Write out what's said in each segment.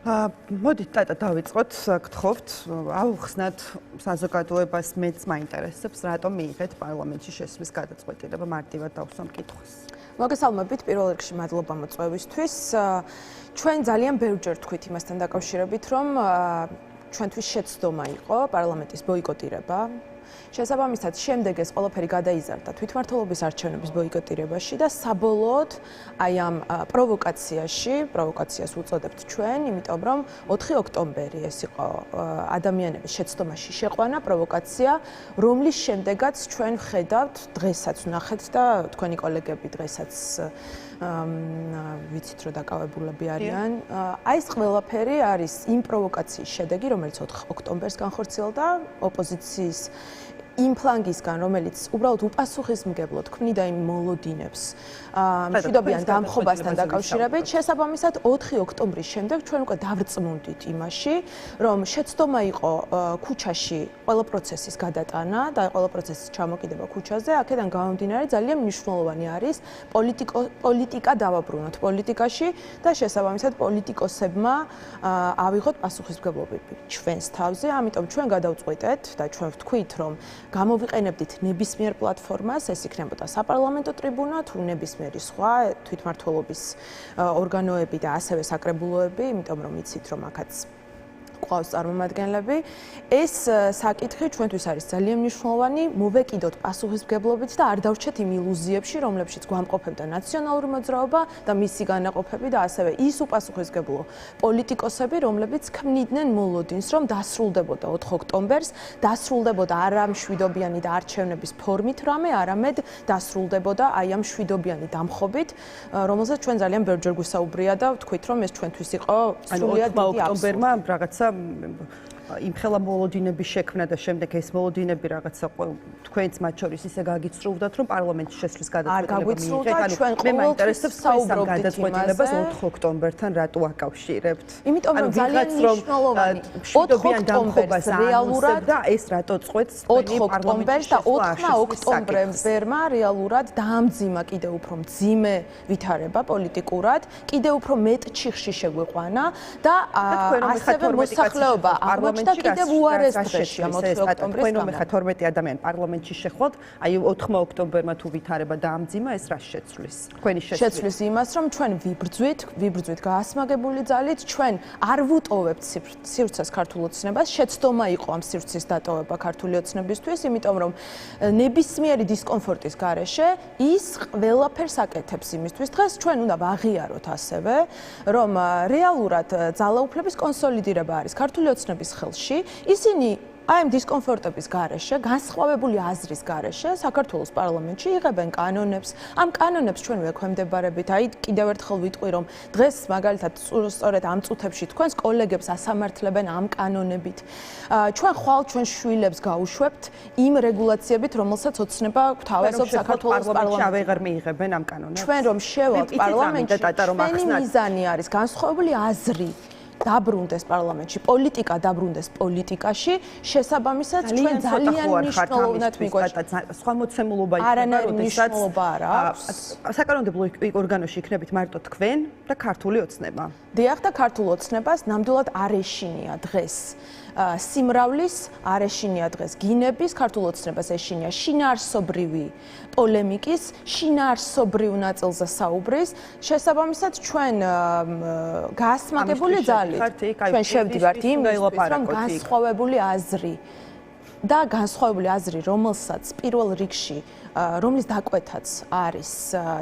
მოდით ტატა დავიწყოთ, გთხოვთ, აუხსნათ საზოგადოებას მეც მაინტერესებს, რატომ მიიღეთ პარლამენტში შესვლის გადაწყვეტილება, მარტივად დავსვამ კითხვას. მოგესალმებით, პირველ რიგში მადლობა მოწვევისთვის. ჩვენ ძალიან ბევრჯერ თქვით იმასთან დაკავშირებით, რომ ჩვენთვის შეცდომა იყო პარლამენტის ბოიკოტირება. შესაბამისად, შემდეგ ეს ყველაფერი გადაიზარდა თვითმმართველობის არჩევნების ბოიკოტირებაში და საბოლოოდ აი ამ პროვოკაციას უწოდებთ ჩვენ, იმიტომ რომ 4 ოქტომბერი ეს იყო ადამიანების შეცდომაში შეყვანა, პროვოკაცია, რომლის შემდეგაც ჩვენ ვხედავთ, დღესაც ვნახეთ და თქვენი კოლეგები დღესაც ვიცით რომ დაკავებულები არიან. აი ეს ყველაფერი არის იმ პროვოკაციის შედეგი, რომელიც 4 ოქტომბერს განხორციელდა ოპოზიციის იმ ფლანგისგან, რომელიც უბრალოდ უპასუხისმგებლოდ ქმნიდა იმ მოლოდინებს მშვიდობიან დამხობასთან დაკავშირებით. შესაბამისად, 4 ოქტომბრის შემდეგ ჩვენ უკვე დავრწმუნდით იმაში, რომ შეცდომა იყო ქუჩაში ყველა პროცესის გადატანა და ყველა პროცესის ჩამოკიდება ქუჩაზე. აქედან გამომდინარე ძალიან მნიშვნელოვანი არის პოლიტიკა დავაბრუნოთ პოლიტიკაში და შესაბამისად პოლიტიკოსებმა ავიღოთ პასუხისმგებლობები ჩვენს თავზე. ამიტომ ჩვენ გადავწყვიტეთ და ჩვენ ვთქვით, რომ გამოვიყენებდით ნებისმიერ პლატფორმას, ეს იქნებოდა საპარლამენტო ტრიბუნა თუ ნებისმიერი სხვა თვითმმართველობის ორგანოები და ასევე საკრებულოები, იმიტომ რომ იცით რომ აქაც ყავს წარმომადგენლები. ეს საკითხი ჩვენთვის არის ძალიან მნიშვნელოვანი, მოვეკიდოთ პასუხისმგებლობით და არ დავრჩეთ იმ ილუზიებში, რომლებშიც გვამყოფებდა ნაციონალური მოძრაობა და მისი განაყოფები და ასევე ის უპასუხისმგებლო პოლიტიკოსები, რომლებიც ქმნიდნენ მოლოდინს, რომ დასრულდებოდა 4 ოქტომბერს, დასრულდებოდა არა მშვიდობიანი და არჩევნების ფორმით რამე, არამედ დასრულდებოდა აი ამ მშვიდობიანი დამხობით, რომელზეც ჩვენ ძალიან ბევრჯერ გვისაუბრია და ვთქვით, რომ ეს ჩვენთვის იყო სრულიად დიდი ოქტომბერმა რაღაცა იმხელა მოლოდინების შექმნა და შემდეგ ეს მოლოდინები რაღაცა თქვენც მათ შორის ისე გაგიცრუვდათ, რომ პარლამენტში შესვლის გადაწყვეტილება მიიღეთ. მე მაინტერესებს ამ გადაწყვეტილებას 4 ოქტომბერთან რატო აკავშირებთ? იმიტომ რომ ძალიან მნიშვნელოვანი 4 ოქტომბერს რეალურად და ეს რატო წყვეტს 4 ოქტომბერს და 4 ოქტომბერმა რეალურად დაამძიმა კიდევ უფრო მძიმე ვითარება პოლიტიკურად, კიდევ უფრო მეტ ჩიხში შეგვიყვანა და ასევე მოსახლეობა აღმოჩნდა კიდევ უარეს დღეში ამ 4 ოქტომბრის გამო. თქვენ ხა 12 ადამიანი პარლამენტში შეხვალთ, აი 4 ოქტომბერმა თუ ვითარება დაამძიმა, ეს რა შეცვლის? თქვენი შეცვლის იმას, რომ ჩვენ ვიბრძვით გაასმაგებული ძალით, ჩვენ არ ვუტოვებთ სივრცეს ქართულ ოცნებას, შეცდომა იყო ამ სივრცის დატოვება ქართული ოცნებისთვის, იმიტომ რომ ნებისმიერი დისკომფორტის გარეშე ის ყველაფერს აკეთებს იმისთვის. დღეს ჩვენ უნდა ვაღიაროთ ასევე, რომ რეალურად ძალაუფლების კონსოლიდირება არის ქართული ოცნების ხელში. ისინი აი ამ დისკომფორტების გარეშე, განსხვავებული აზრის გარეშე საქართველოს პარლამენტში იღებენ კანონებს. ამ კანონებს ჩვენ ვექვემდებარებით. აი კიდევ ერთხელ ვიტყვი, რომ დღეს მაგალითად სწორედ ამ წუთებში თქვენს კოლეგებს ასამართლებენ ამ კანონებით. ჩვენ ხვალ ჩვენ შვილებს გაუშვებთ იმ რეგულაციებით, რომელსაც ოცნება გვთავაზობს საქართველოს პარლამენტში. აღარ მიიღებენ ამ კანონებს. ჩვენ რომ შევალთ პარლამენტში, ჩვენი მიზანი არის განსხვავებული აზრი დაბრუნდეს პარლამენტში, პოლიტიკა დაბრუნდეს პოლიტიკაში, შესაბამისად ჩვენ ძალიან მნიშვნელოვნად მიგვაჩნია. სხვა მოცემულობა იქნება, არანაირი მნიშვნელობა არ აქვს. საკანონმდებლო ორგანოში იქნებით მარტო თქვენ და ქართული ოცნება. დიახ და ქართულ ოცნებას ნამდვილად არ ეშინია დღეს სიმრავლის, არ ეშინია დღეს გინების, ქართულ ოცნებას ეშინია შინაარსობრივი პოლემიკის, შინაარსობრივ ნაწილზე საუბრის. შესაბამისად ჩვენ გაასმაგებული ძალით ჩვენ შევდივართ იმისთვის, რომ განსხვავებული აზრი და განსხვავებული აზრი, რომელსაც პირველ რიგში რომლის დაკვეთაც არის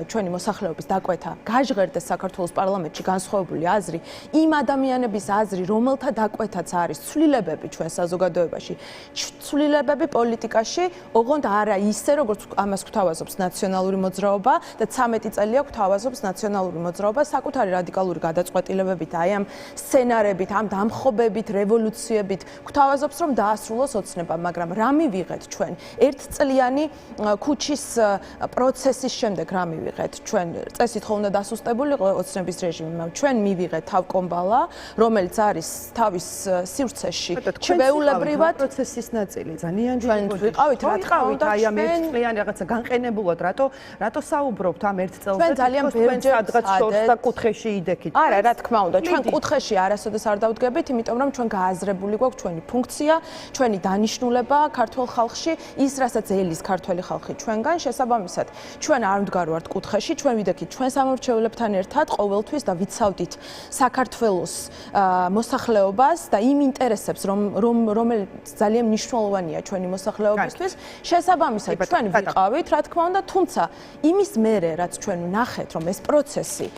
ჩვენი მოსახლეობის დაკვეთა, გაჟღერდეს საქართველოს პარლამენტში განსხვავებული აზრი, იმ ადამიანების აზრი, რომელთა დაკვეთაც არის ცვლილებები ჩვენ საზოგადოებაში, ცვლილებები პოლიტიკაში, ოღონდ არა ისე, როგორც ამას გვთავაზობს ნაციონალური მოძრაობა და 13 წელია გვთავაზობს ნაციონალური მოძრაობა საკუთარი რადიკალური გადაწყვეტილებებით, აი ამ სცენარებით, ამ დამხობებით, რევოლუციებით, გვთავაზობს, რომ დაასრულოს ოცნება, მაგრამ რა მივიღეთ ჩვენ? ერთწლიანი ქუჩის პროცესის შემდეგ რა მივიღეთ? ჩვენ წესით ხო უნდა დასუსტებულიყო ოცნების რეჟიმი, ჩვენ მივიღეთ თავკომბალა, რომელიც არის თავის სივრცეში ჩვეულებრივად პროცესის ნაწილი. ძალიან ჩვენ ვიყავით, რა თქმა უნდა, აი ამ ერთწლიანი რაღაცა განყენებულად, რატო საუბრობთ ამ ერთ წელზე? ჩვენ ძალიან ბევრჯერ სადღაც შორს და კუთხეში იდექით. არა, რა თქმა უნდა, ჩვენ კუთხეში არასოდეს არ დავდგებით, იმიტომ რომ ჩვენ გააზრებული გვაქვს ჩვენი ფუნქცია, ჩვენი დანიშნულება ქართულ ხალხში, ის რასაც ელის ქართველი ხალხი ჩვენგან, შესაბამისად, ჩვენ არ ვდგარვართ კუთხეში, ჩვენ ვიდექით ჩვენ სამომრჩეველებთან ერთად ყოველთვის და ვიცავდით საქართველოს მოსახლეობას და იმ ინტერესებს, რომელიც ძალიან მნიშვნელოვანია ჩვენი მოსახლეობისთვის, შესაბამისად ჩვენ ვიყავით, რა თქმა უნდა, თუმცა იმის მერე, რაც ჩვენ ვნახეთ, რომ ეს პროცესი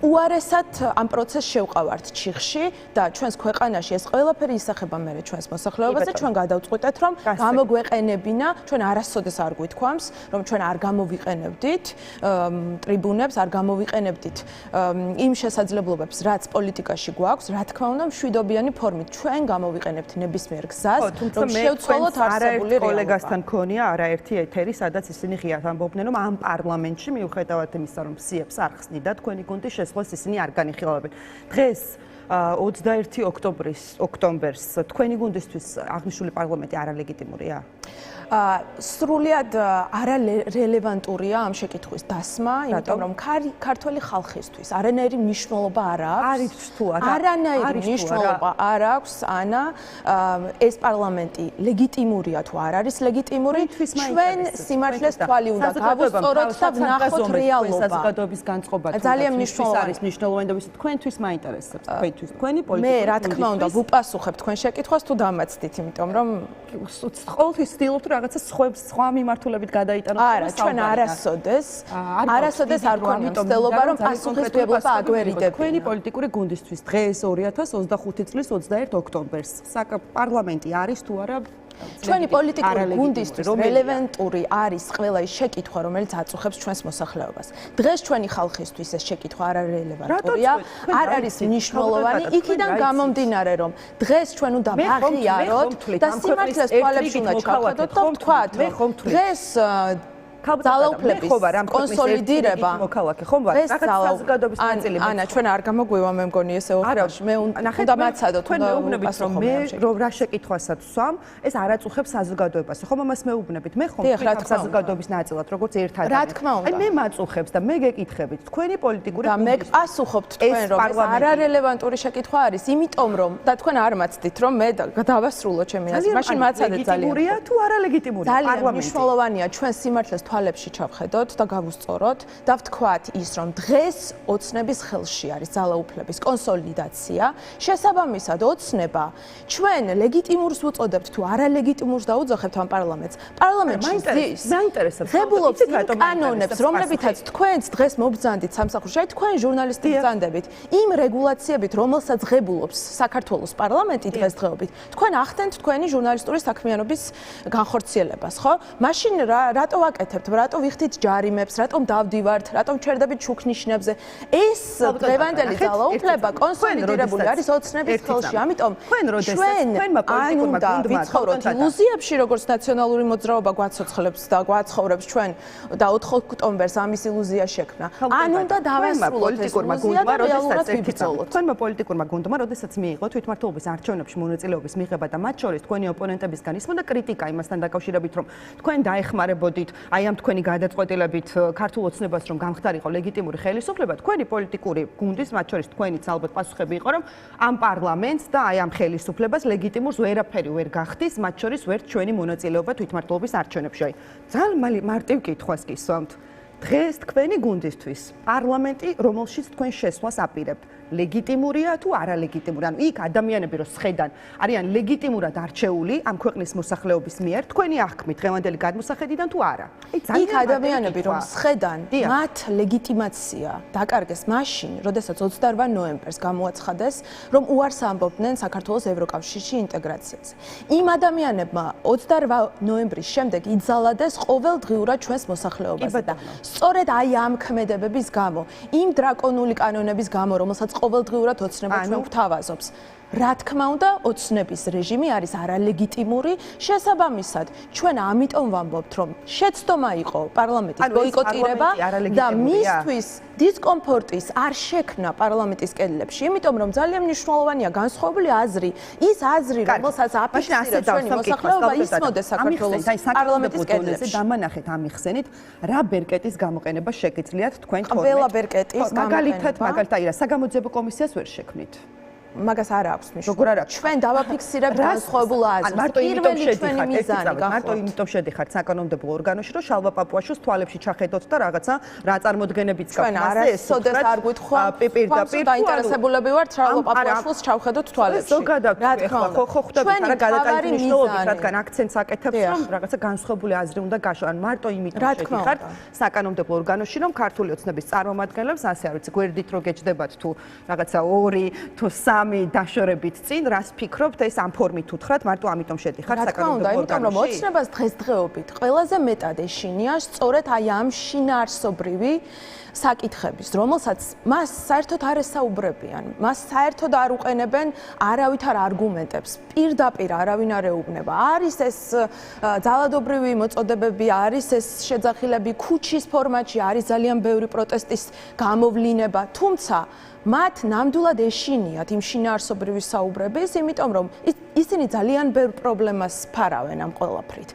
უარესად ამ პროცესს შევყავართ ჩიხში და ჩვენს ქვეყანაში ეს ყველაფერი ისახება მერე ჩვენს მოსახლეობაზე, ჩვენ გადავწყვიტეთ, რომ გამოგვეყენებინა, ჩვენ არასოდეს არ გვითქვამს, რომ ჩვენ არ გამოვიყენებდით ტრიბუნებს, არ გამოვიყენებდით იმ შესაძლებლობებს, რაც პოლიტიკაში გვაქვს, რა თქმა უნდა, მშვიდობიანი ფორმით ჩვენ გამოვიყენებთ ნებისმიერ გზას, რომ შევცვალოთ არსებული რეალობა. კოლეგასთან ქონია არაერთი ეთერი, სადაც ისინი ღიად ამბობდნენ, რომ ამ პარლამენტში მიუხედავად იმისა, რომ სიებს არ ხსნიდა, თქვენი გუნდი ისინი არ განიხილავენ. დღეს 21 ოქტომბერს თქვენი გუნდისთვის აღნიშნული პარლამენტი არალეგიტიმურია? სრულიად არარელევანტურია ამ შეკითხვის დასმა, იმიტომ რომ ქართველი ხალხისთვის არანაირი მნიშვნელობა არ აქვს. არანაირი მნიშვნელობა არ აქვს, ანა, ეს პარლამენტი ლეგიტიმურია თუ არ არის ლეგიტიმური, ჩვენ სიმართლეს თვალი უნდა გავუსწოროთ და ვნახოთ რეალობა. საზოგადოების განწყობა ძალიან მნიშვნელოვანი არის მნიშვნელოვანი და თქვენთვის მაინტერესებს, თქვენთვის, თქვენი პოლიტიკური. მე რა თქმა უნდა ვუპასუხებ თქვენ შეკითხვას თუ დამაცდით, იმიტომ რომ ყოველთვის ვცდილობთ რაღაცა სხვა მიმართულებით გადაიტანოთ. არა, ჩვენ არასოდეს არ გვქონია მცდელობა, რომ პასუხისმგებლობა აგვერიდებინა. თქვენი პოლიტიკური გუნდისთვის დღეს 2025 წლის 21 ოქტომბერს პარლამენტი არის თუ არა? ჩვენი პოლიტიკური გუნდისთვის რელევანტური არის ყველა ის შეკითხვა, რომელიც აწუხებს ჩვენს მოსახლეობას. დღეს ჩვენი ხალხისთვის ეს შეკითხვა არ არის რელევანტურია, არ არის მნიშვნელოვანი, იქიდან გამომდინარე, რომ დღეს ჩვენ უნდა ვაღიაროთ და სიმართლეს თვალებში უნდა ჩავხედოთ და ვთქვათ, დღეს ძალაუფლების კონსოლიდირება მოქალაქე ხომ ვარ? რაღაც საზოგადოების ნაწილი. ანა, ჩვენ არ გამოგვივა, მე მგონი ესე ოქროში. მე უნდა მაცადოთ, თქვენ მეუბნებით, რომ მე რა შეკითხვასაც ვსვამ, ეს არ აწუხებს საზოგადოებას. ხომ ამას მეუბნებით, მე ხომ საზოგადოების ნაწილად, როგორც ერთ ადამიანი. რა თქმა უნდა. აი მე მაწუხებს და მე გეკითხებით, თქვენი პოლიტიკური და მე პასუხობთ თქვენ, რომ ეს არარელევანტური შეკითხვა არის, იმიტომ რომ და თქვენ არ მაცდით, რომ მე დავასრულო ჩემი აზრი. მაშინ მაცადეთ ძალიან. ლეგიტიმურია თუ არალეგიტიმურია პარლამენტი? ძალიან მნიშვნელოვანია ჩვენ სიმართლეს თვალებში ჩავხედოთ და გავუსწოროთ და ვთქვათ ის, რომ დღეს ოცნების ხელში არის ძალაუფლების კონსოლიდაცია. შესაბამისად, ოცნება ჩვენ ლეგიტიმურს ვუწოდებთ თუ არალეგიტიმურს დაუძახებთ ამ პარლამენტს. პარლამენტში მაინტერესებს ღებულობს კანონებს, რომლებითაც თქვენც დღეს მობრძანდით სამსახურში, აი თქვენ ჟურნალისტი ბრძანდებით, იმ რეგულაციებით, რომელსაც ღებულობს საქართველოს პარლამენტი დღესდღეობით, თქვენ ახდენთ თქვენი ჟურნალისტური საქმიანობის განხორციელებას, ხო? მაშინ რატო ვაკეთებთ? რატო ვიხდით ჯარიმებს, რატომ დავდივართ, რატომ ჩერდებით ჩუქნიშნებზე? ეს დღევანდელი ძალაუფლება კონსოლიდირებული არის ოცნების ხელში. ამიტომ ჩვენ უნდა ვიცხოვროთ ილუზიებში, როგორც ნაციონალური მოძრაობა გვაცოცხლებს და გვაცხოვრებს ჩვენ და 4 ოქტომბერს ამის ილუზია შექმნა. ან უნდა დავასრულოთ ეს ილუზია და რეალურად ვიბრძოლოთ. თქვენმა პოლიტიკურმა გუნდმა, როდესაც მიიღო თვითმმართველობის არჩევნებში მონაწილეობის მიღება და მათ შორის თქვენი ოპონენტებისგან ისმოდა კრიტიკა იმასთან დაკავშირებით, რომ თქვენ დაეხმარებოდით აი ამ თქვენი გადაწყვეტილებით ქართულ ოცნებას, რომ გამხდარიყო ლეგიტიმური ხელისუფლება, თქვენი პოლიტიკური გუნდის, მათ შორის თქვენიც ალბათ პასუხები იყო, რომ ამ პარლამენტს და აი ამ ხელისუფლებას ლეგიტიმურს ვერაფერი ვერ გახდის, მათ შორის ვერ ჩვენი მონაწილეობა თვითმმართველობის არჩევნებში. აი, ძალიან მარტივ კითხვას გისვამთ. დღეს თქვენი გუნდისთვის პარლამენტი, რომელშიც თქვენ შესვლას აპირებთ, ლეგიტიმურია თუ არალეგიტიმური? ანუ იქ ადამიანები რო სხედან, არიან ლეგიტიმურად არჩეული ამ ქვეყნის მოსახლეობის მიერ, თქვენი აღქმით დღევანდელი გადმოსახედიდან თუ არა? იქ ადამიანები რომ სხედან, მათ ლეგიტიმაცია დაკარგეს მაშინ, როდესაც 28 ნოემბერს გამოაცხადეს, რომ უარს ამბობდნენ საქართველოს ევროკავშირში ინტეგრაციაზე. იმ ადამიანებმა 28 ნოემბრის შემდეგ იძალადეს ყოველდღიურად ჩვენს მოსახლეობაზე და სწორედ აი ამ ქმედებების გამო, იმ დრაკონული კანონების გამო, რომელსაც ყოველდღიურად ოცნება ჩვენ გვთავაზობს. რა თქმა უნდა, ოცნების რეჟიმი არის არალეგიტიმური, შესაბამისად, ჩვენ ამიტომ ვამბობთ, რომ შეცდომა იყო პარლამენტის ბოიკოტირება და მისთვის დისკომფორტის არ შექმნა პარლამენტის კედლებში, იმიტომ რომ ძალიან მნიშვნელოვანია განსხვავებული აზრი, ის აზრი, რომელსაც აფიქსირებს ჩვენი მოსახლეობა, ისმოდეს საქართველოს პარლამენტის კედლებში. დამანახეთ ამიხსენით, რა ბერკეტის გამოყენება შეგიძლიათ თქვენ თორმეტ. ყველა ბერკეტის მაგალითად, რა საგამოძიებო კომისიას ვერ შექმნით. მაგას არ აქვს მნიშვნელობა. ჩვენ დავაფიქსირებთ განსხვავებულ აზრს. პირველი ჩვენი მიზანი მარტო იმიტომ შედიხართ საკანონმდებლო ორგანოში, რომ შალვა პაპუაშვილს თვალებში ჩახედოთ და რაღაცა რა წარმოდგენებიც გაქვთ. ჩვენ არასოდეს არ გვითხოვთ პირდაპირ დაინტერესებულები ვართ შალვა პაპუაშვილს ჩავხედოთ თვალებში. რა თქმა უნდა, ხო ხვდებით რა გადატანის მნიშვნელობით, რადგან აქცენტს აკეთებს, რომ რაღაცა განსხვავებული აზრი უნდა გაშო. ან მარტო იმიტომ შედიხართ საკანონმდებლო ორგანოში, რომ ქართული ოცნების წარმომადგენლებს ასე არ ვიცი, გვერდით რო გეჭდებათ თუ რაღაცა 2 თუ 3 დაშორებით წინ რას ფიქრობთ ეს ამ ფორმით უთხრათ მარტო ამიტომ შედიხარ საკანონმდებლო ორგანოში. იმიტომ რომ ოცნებას დღესდღეობით ყველაზე მეტად ეშინია სწორედ აი ამ შინაარსობრივი საკითხების, რომელსაც მას საერთოდ არ ესაუბრებიან, მას საერთოდ არ უყენებენ არავითარ არგუმენტებს, პირდაპირ არავინ არ ეუბნება. არის ეს ძალადობრივი მოწოდებები, არის ეს შეძახილები ქუჩის ფორმატში, არის ძალიან ბევრი პროტესტის გამოვლინება, თუმცა მათ ნამდვილად ეშინიათ იმ შინაარსობრივი საუბრების, იმიტომ რომ ისინი ძალიან ბევრ პრობლემას ფარავენ ამ ყველაფრით.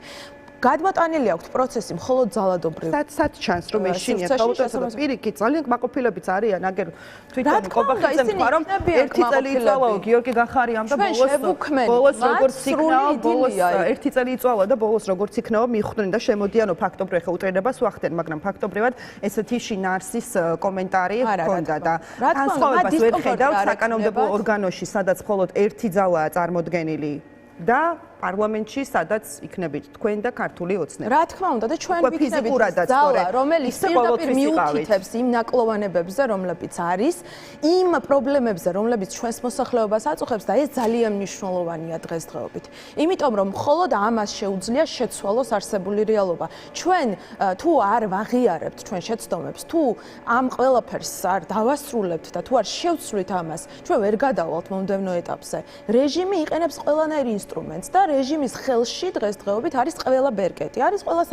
გადმოტანილი აქვს პროცესი მხოლოდ ძალადობრივ. სად ჩანს რომ ეშინიათ გაუწესებთ პირიქით ძალიან კმაყოფილებიც არიან აგერ თვითონ ყობახიძე თქვა რომ ერთი წელი იწვალა გიორგი გახარიამ და ბოლოს როგორც იქნაო ბოლოს ერთი წელი იწვალა და ბოლოს როგორც იქნაო მიხვდნენ და შემოდიანო ფაქტობრივ ხა უტრედებას ვახდენ მაგრამ ფაქტობრივად ესეთი შინაარსის კომენტარი ჰქონდა და განსხვავებას ვერ ხედავთ საკანონმდებლო ორგანოში სადაც მხოლოდ ერთი ძალაა წარმოდგენილი და პარლამენტში სადაც იქნებით თქვენ და ქართული ოცნება. რა თქმა უნდა და ჩვენ ვიქნებით ძალა, რომელიც პირდაპირ მიუთითებს იმ ნაკლოვანებებზე, რომლებიც არის, იმ პრობლემებზე, რომლებიც ჩვენს მოსახლეობას აწუხებს და ეს ძალიან მნიშვნელოვანია დღესდღეობით. იმიტომ რომ მხოლოდ ამას შეუძლია შეცვალოს არსებული რეალობა. ჩვენ თუ არ ვაღიარებთ ჩვენ შეცდომებს, თუ ამ ყველაფერს არ დავასრულებთ და თუ არ შევცვლით ამას, ჩვენ ვერ გადავალთ მომდევნო ეტაპზე. რეჟიმი იყენებს ყველანაირ ინსტრუმენტს და რეჟიმის ხელში დღესდღეობით არის ყველა ბერკეტი, არის ყველა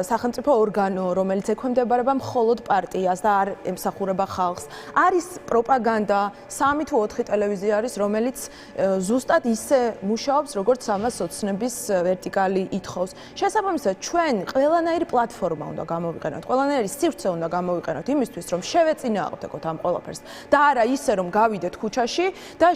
სახელმწიფო ორგანო, რომელიც ექვემდებარება მხოლოდ პარტიას და არ ემსახურება ხალხს. არის პროპაგანდა, 3 თუ 4 ტელევიზია არის, რომელიც ზუსტად ისე მუშაობს, როგორც ამას ოცნების ვერტიკალი ითხოვს. შესაბამისად, ჩვენ ყველანაირი პლატფორმა უნდა გამოვიყენოთ, ყველანაირი სივრცე უნდა გამოვიყენოთ იმისთვის, რომ შევეწინააღმდეგოთ ამ ყველაფერს და არა ისე, რომ გავიდეთ ქუჩაში და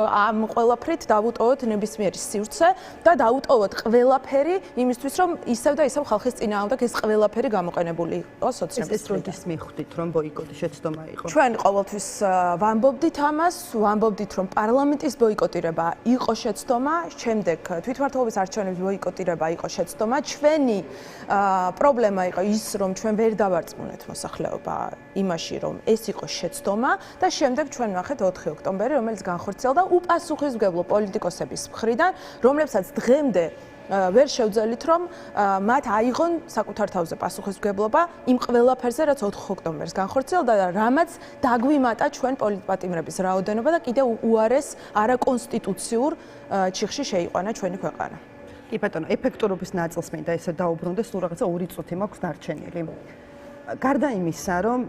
ამ ყველაფრით დავუტოვოთ ნებისმიერი სივრცე და დაუტოვოთ ყველაფერი იმისთვის, რომ ისევ და ისევ ხალხის წინააღმდეგ ეს ყველაფერი გამოყენებული იყოს ოცნების. ეს როდის მიხვდით, რომ ბოიკოტი შეცდომა იყო? ჩვენ ყოველთვის ვამბობდით ამას, ვამბობდით, რომ პარლამენტის ბოიკოტირება იყო შეცდომა, შემდეგ თვითმმართველობის არჩევნების ბოიკოტირება იყო შეცდომა. ჩვენი პრობლემა იყო ის, რომ ჩვენ ვერ დავარწმუნეთ მოსახლეობა იმაში, რომ ეს იყო შეცდომა და შემდეგ ჩვენ ნახეთ 4 ოქტომბერი, რომელიც განხორციელდა უპასუხისმგებლო პოლიტიკოსების მხრიდან, რომლებსაც დღემდე ვერ შევძელით, რომ მათ აიღონ საკუთარ თავზე პასუხისმგებლობა იმ ყველაფერზე, რაც 4 ოქტომბერს განხორციელდა და რამაც დაგვიმატა ჩვენ პოლიტპატიმრების რაოდენობა და კიდევ უარეს არაკონსტიტუციურ ჩიხში შეიყვანა ჩვენი ქვეყანა. კი ბატონო, ეფექტურობის ნაწილს მინდა ესე დაუბრუნდეს, თუ რაღაცა 2 წუთი მაქვს დარჩენილი. გარდა იმისა, რომ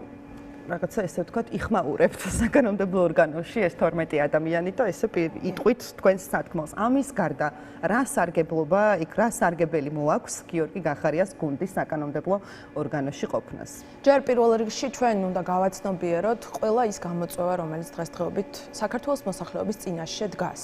რაღაცა ესე ვთქვათ, იხმაურებთ საკანონმდებლო ორგანოში ეს 12 ადამიანი და ესე იტყვით თქვენს სათქმელს. ამის გარდა რა სარგებლობა, იქ რა სარგებელი მოაქვს გიორგი გახარიას გუნდის საკანონმდებლო ორგანოში ყოფნას? ჯერ პირველ რიგში ჩვენ უნდა გავაცნობიეროთ ყველა ის გამოწვევა, რომელიც დღესდღეობით საქართველოს მოსახლეობის წინაშე დგას.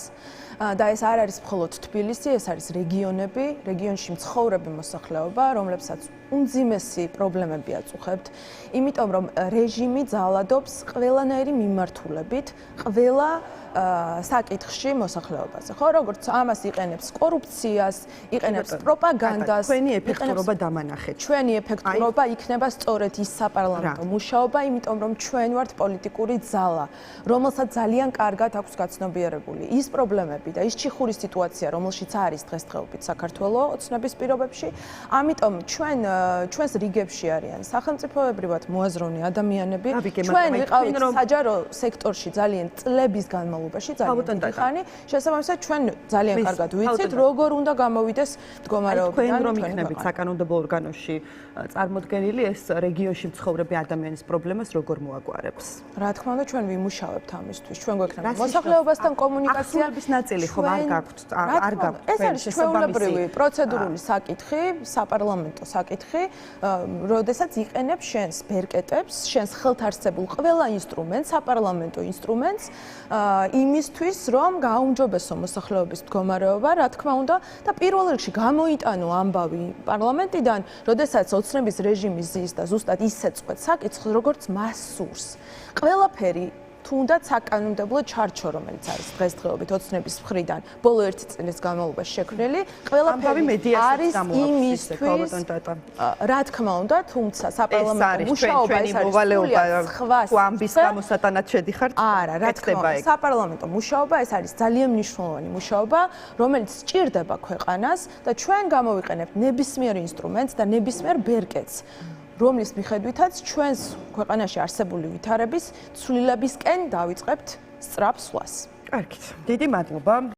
და ეს არ არის მხოლოდ თბილისი, ეს არის რეგიონები, რეგიონში მცხოვრები მოსახლეობა, რომლებსაც უმძიმესი პრობლემები აწუხებთ, იმიტომ რომ რეჟიმი ძალადობს ყველანაირი მიმართულებით, ყველა საკითხში მოსახლეობაზე. ხო, როგორც ამას იყენებს კორუფციას, იყენებს პროპაგანდას, ჩვენი ეფექტურობა დამანახეთ. ჩვენი ეფექტურობა იქნება სწორედ ის საპარლამენტო მუშაობა, იმიტომ რომ ჩვენ ვართ პოლიტიკური ძალა, რომელსაც ძალიან კარგად აქვს გაცნობიერებული ის პრობლემები და ის ჩიხური სიტუაცია, რომელშიც არის დღესდღეობით საქართველოს ოცნების პირობებში. ამიტომ ჩვენ ჩვენს რიგებში არიან სახელმწიფოებრივად მოაზროვნე ადამიანები. ჩვენ ვიყავით საჯარო სექტორში ძალიან წლების განმავლობაში, ძალიან დიდი ხანი. შესაბამისად, ჩვენ ძალიან კარგად ვიცით, როგორ უნდა გამოვიდეს მდგომარეობიდან თქვენ რომ იქნებით საკანონმდებლო ორგანოში წარმოდგენილი, ეს რეგიონში მცხოვრები ადამიანის პრობლემას როგორ მოაგვარებს? რა თქმა უნდა, ჩვენ ვიმუშავებთ ამისთვის. ჩვენ გვექნება მოსახლეობასთან კომუნიკაცია. ახსნების ნაწილი ხომ არ გაქვთ, არ გაქვთ. ეს არის ჩვეულებრივი პროცედურული საკითხი, საპარლამენტო საკითხი, როდესაც იყენებს შენს ბერკეტებს, შენს ხელთარსებულ ყველა ინსტრუმენტს, საპარლამენტო ინსტრუმენტს, იმისთვის, რომ გააუმჯობესო მოსახლეობის მდგომარეობა, რა თქმა უნდა, და პირველ რიგში გამოიტანო ამბავი პარლამენტიდან, როდესაც ოცნების რეჟიმი ზის და ზუსტად ისეწყვეტ საკითხს, როგორც მას სურს. ყველაფერი თუნდაც საკანონმდებლო ჩარჩო, რომელიც არის დღესდღეობით ოცნების მხრიდან ბოლო 1 წლის განმავლობაში შექმნილი, ყველაფერი არის იმისთვის, რა თქმა უნდა, თუმცა საპარლამენტო მუშაობა ეს არის სხვა ამბის გამოსატანად შედიხართ? არა, რა თქმა უნდა, საპარლამენტო მუშაობა ეს არის ძალიან მნიშვნელოვანი მუშაობა, რომელიც სჭირდება ქვეყანას და ჩვენ გამოვიყენებთ ნებისმიერ ინსტრუმენტს და ნებისმიერ ბერკეტს. რომლის მიხედვითაც ჩვენს ქვეყანაში არსებული ვითარების ცვლილებისკენ დავიწყებთ სწრაფ სვლას. კარგით, დიდი მადლობა.